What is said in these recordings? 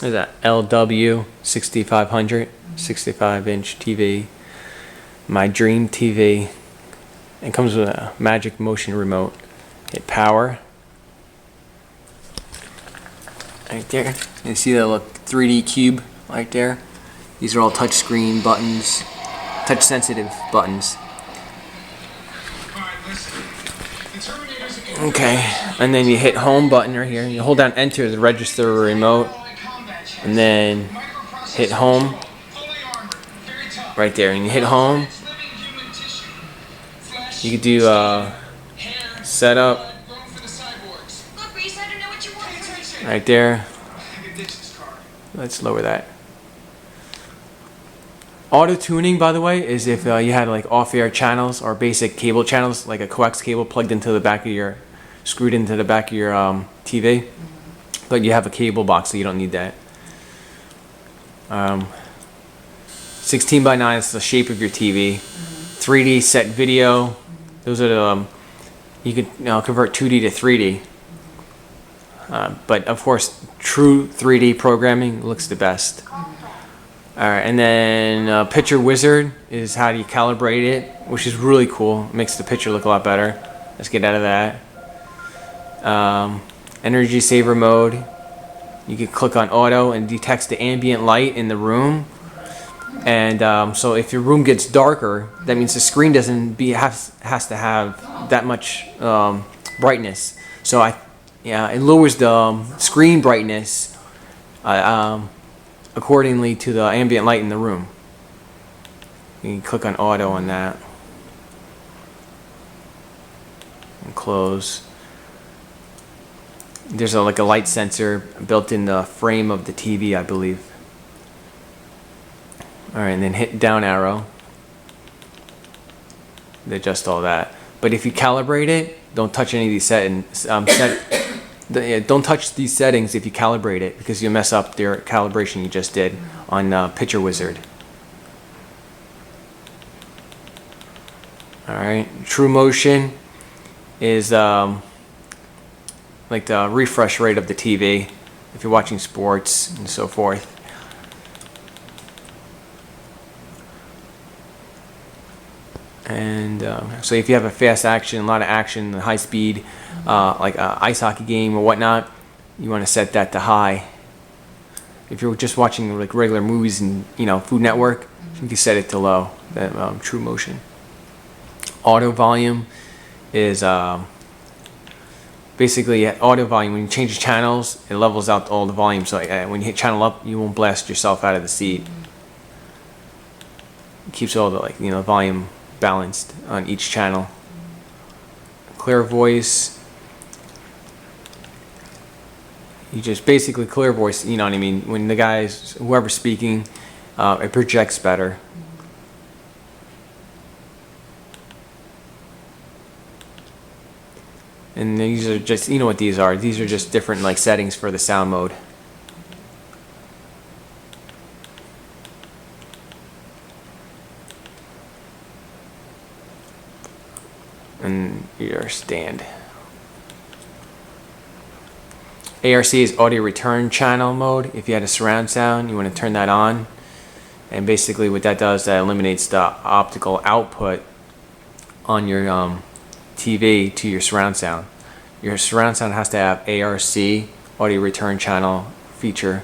There's that LW6500 65-inch TV, my dream TV. It comes with a magic motion remote. Hit power. Right there. You see that little 3D cube right there? These are all touch screen buttons, touch sensitive buttons. Okay, and then you hit home button right here. You hold down enter to register a remote, and then hit home right there. And you hit home. You could do setup right there. Let's lower that. Auto tuning, by the way, is if you had like off-air channels or basic cable channels, like a coax cable plugged into the back of your, screwed into the back of your TV, but you have a cable box, so you don't need that. 16 by 9 is the shape of your TV. 3D set video. Those are the you could convert 2D to 3D. But of course, true 3D programming looks the best. Alright, and then Picture Wizard is how do you calibrate it, which is really cool. It makes the picture look a lot better. Let's get out of that. Energy saver mode. You can click on auto and detects the ambient light in the room. And so if your room gets darker, that means the screen doesn't has to have that much brightness. So it lowers the screen brightness accordingly to the ambient light in the room. You can click on auto on that and close. There's like a light sensor built in the frame of the TV, I believe. Alright, and then hit down arrow to adjust all that. But if you calibrate it, don't touch any of these settings. Don't touch these settings if you calibrate it, because you'll mess up your calibration you just did on Picture Wizard. Alright, True Motion is like the refresh rate of the TV if you're watching sports and so forth. And so if you have a fast action, a lot of action, high speed, like an ice hockey game or whatnot, you want to set that to high. If you're just watching like regular movies and Food Network, you can set it to low. That True Motion. Auto volume is basically audio volume. When you change the channels, it levels out all the volume. So when you hit channel up, you won't blast yourself out of the seat. It keeps all the volume balanced on each channel. Clear voice. You just basically clear voice. You know what I mean? When the guy's whoever's speaking, it projects better. And these are just, you know what these are. These are just different settings for the sound mode. And your stand. ARC is audio return channel mode. If you had a surround sound, you want to turn that on. And basically what that does, that eliminates the optical output on your TV to your surround sound. Your surround sound has to have ARC, audio return channel feature,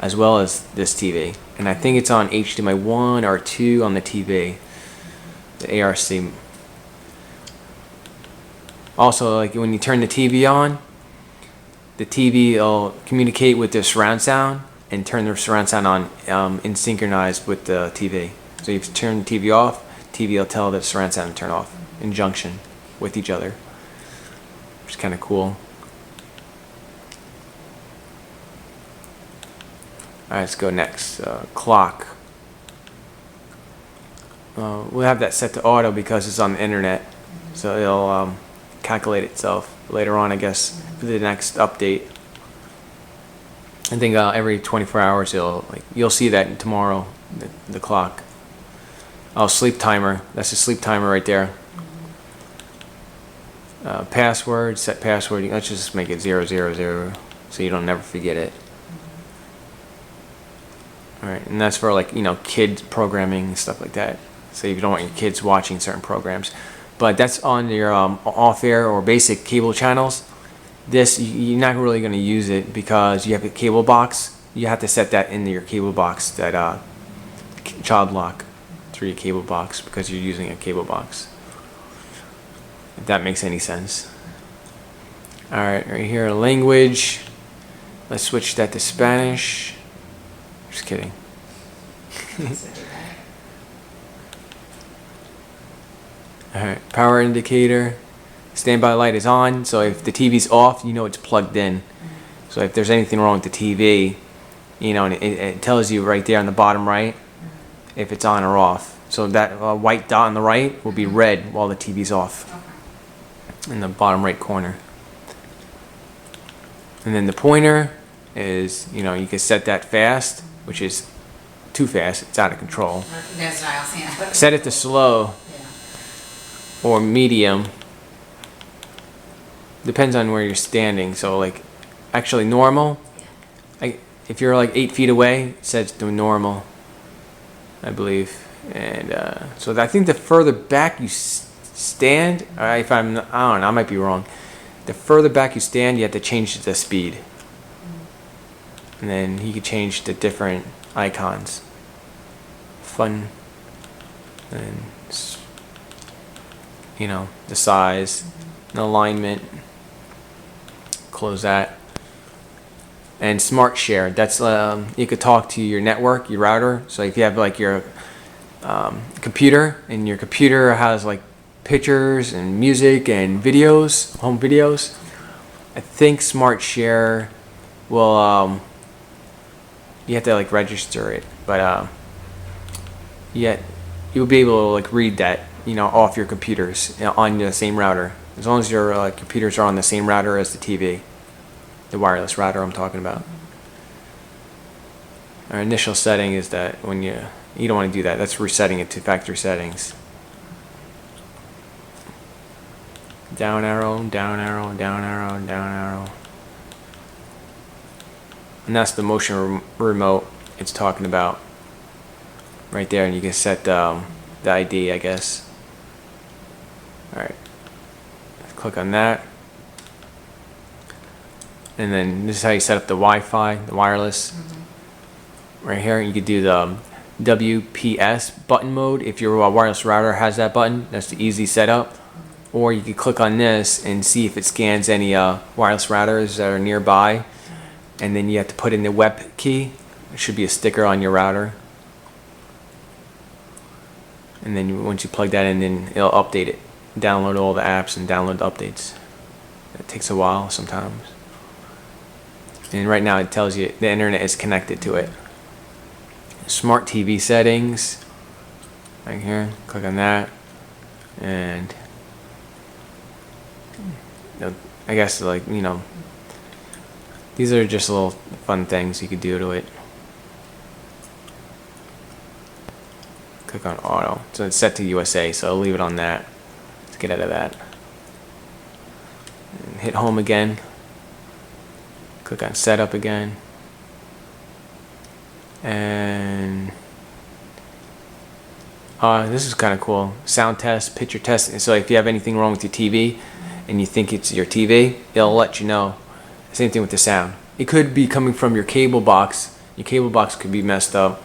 as well as this TV. And I think it's on HDMI 1 or 2 on the TV, the ARC. Also, like when you turn the TV on, the TV will communicate with the surround sound and turn the surround sound on in synchronized with the TV. So if you turn the TV off, TV will tell the surround sound to turn off in junction with each other, which is kind of cool. Alright, let's go next. Clock. We'll have that set to auto because it's on the internet, so it'll calculate itself later on, I guess, for the next update. I think every 24 hours you'll see that tomorrow, the clock. Oh, sleep timer. That's a sleep timer right there. Password, set password. Let's just make it 000 so you don't never forget it. All right, and that's for like, you know, kids programming and stuff like that. So if you don't want your kids watching certain programs, but that's on your off-air or basic cable channels. This, you're not really going to use it because you have a cable box. You have to set that into your cable box, that child lock through your cable box, because you're using a cable box. If that makes any sense. All right, right here, language. Let's switch that to Spanish. Just kidding. All right, power indicator. Standby light is on, so if the TV's off, you know it's plugged in. So if there's anything wrong with the TV, you know, and it tells you right there on the bottom right if it's on or off. So that white dot on the right will be red while the TV's off in the bottom right corner. And then the pointer is, you know, you can set that fast, which is too fast, it's out of control. That's what I was saying. Set it to slow or medium. Depends on where you're standing. So like, actually normal, if you're like 8 feet away, it sets to normal, I believe. And so I think the further back you stand, if I don't know, I might be wrong. The further back you stand, you have to change the speed. And then you can change the different icons. Fun. And, you know, the size, and alignment. Close that. And smart share, that's you could talk to your network, your router. So if you have like your computer, and your computer has like pictures and music and videos, home videos, I think smart share will you have to like register it, but yet you'll be able to like read that, you know, off your computers, you know, on the same router, as long as your computers are on the same router as the TV, the wireless router I'm talking about. Our initial setting is that when you don't want to do that. That's resetting it to factory settings. Down arrow, down arrow, down arrow, down arrow. And that's the motion remote it's talking about right there. And you can set the ID, I guess. Alright. Click on that. And then this is how you set up the Wi-Fi, the wireless. Right here, you could do the WPS button mode. If your wireless router has that button, that's the easy setup. Or you could click on this and see if it scans any wireless routers that are nearby. And then you have to put in the web key. There should be a sticker on your router. And then once you plug that in, then it'll update it. Download all the apps and download the updates. It takes a while sometimes. And right now it tells you the internet is connected to it. Smart TV settings. Right here. Click on that. And I guess, like, you know, these are just little fun things you could do to it. Click on auto. So it's set to USA, so I'll leave it on that. Let's get out of that. And hit home again. Click on setup again. And this is kind of cool. Sound test, picture test. So if you have anything wrong with your TV and you think it's your TV, it'll let you know. Same thing with the sound. It could be coming from your cable box. Your cable box could be messed up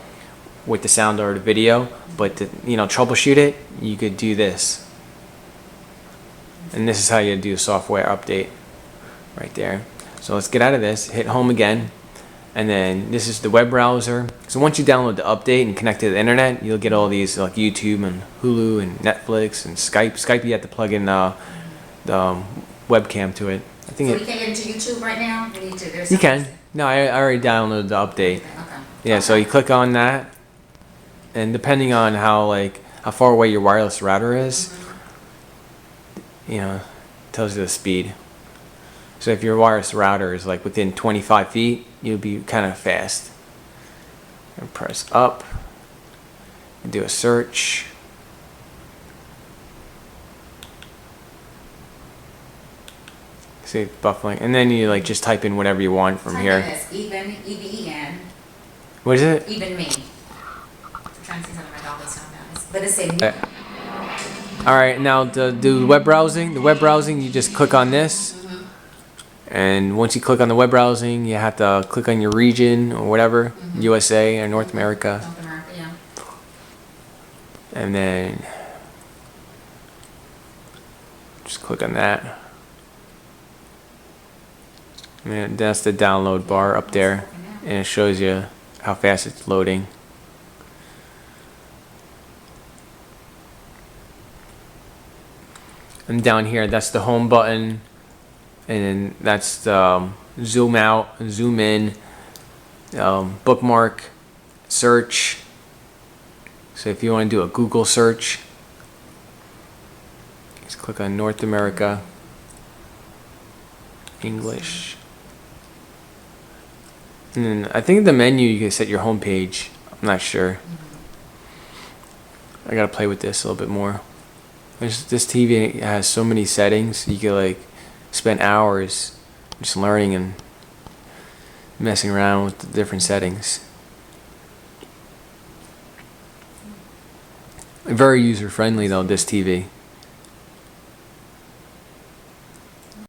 with the sound or the video, but to, you know, troubleshoot it, you could do this. And this is how you do a software update right there. So let's get out of this, hit home again, and then this is the web browser. So once you download the update and connect to the internet, you'll get all these like YouTube and Hulu and Netflix and Skype. Skype, you have to plug in the webcam to it. I think so we can't get into YouTube right now? We need to, you can. No, I already downloaded the update. Okay. Yeah, so you click on that, and depending on how far away your wireless router is, you know, it tells you the speed. So if your wireless router is like within 25 feet, you'll be kind of fast. And press up and do a search. See, buffering, and then you like just type in whatever you want from here. Even, E-V-E-N. What is it? Even me. I'm trying to see something my dog was talking about. But it said All right, now to do web browsing. The web browsing, you just click on this. And once you click on the web browsing, you have to click on your region or whatever, USA or North America. North America, yeah. And then just click on that. And that's the download bar up there. And it shows you how fast it's loading. And down here, that's the home button. And then that's the zoom out, zoom in, bookmark, search. So if you want to do a Google search, just click on North America, English. And then I think the menu you can set your home page. I'm not sure. I gotta play with this a little bit more. This TV has so many settings. You can like spend hours just learning and messing around with the different settings. Very user friendly though, this TV.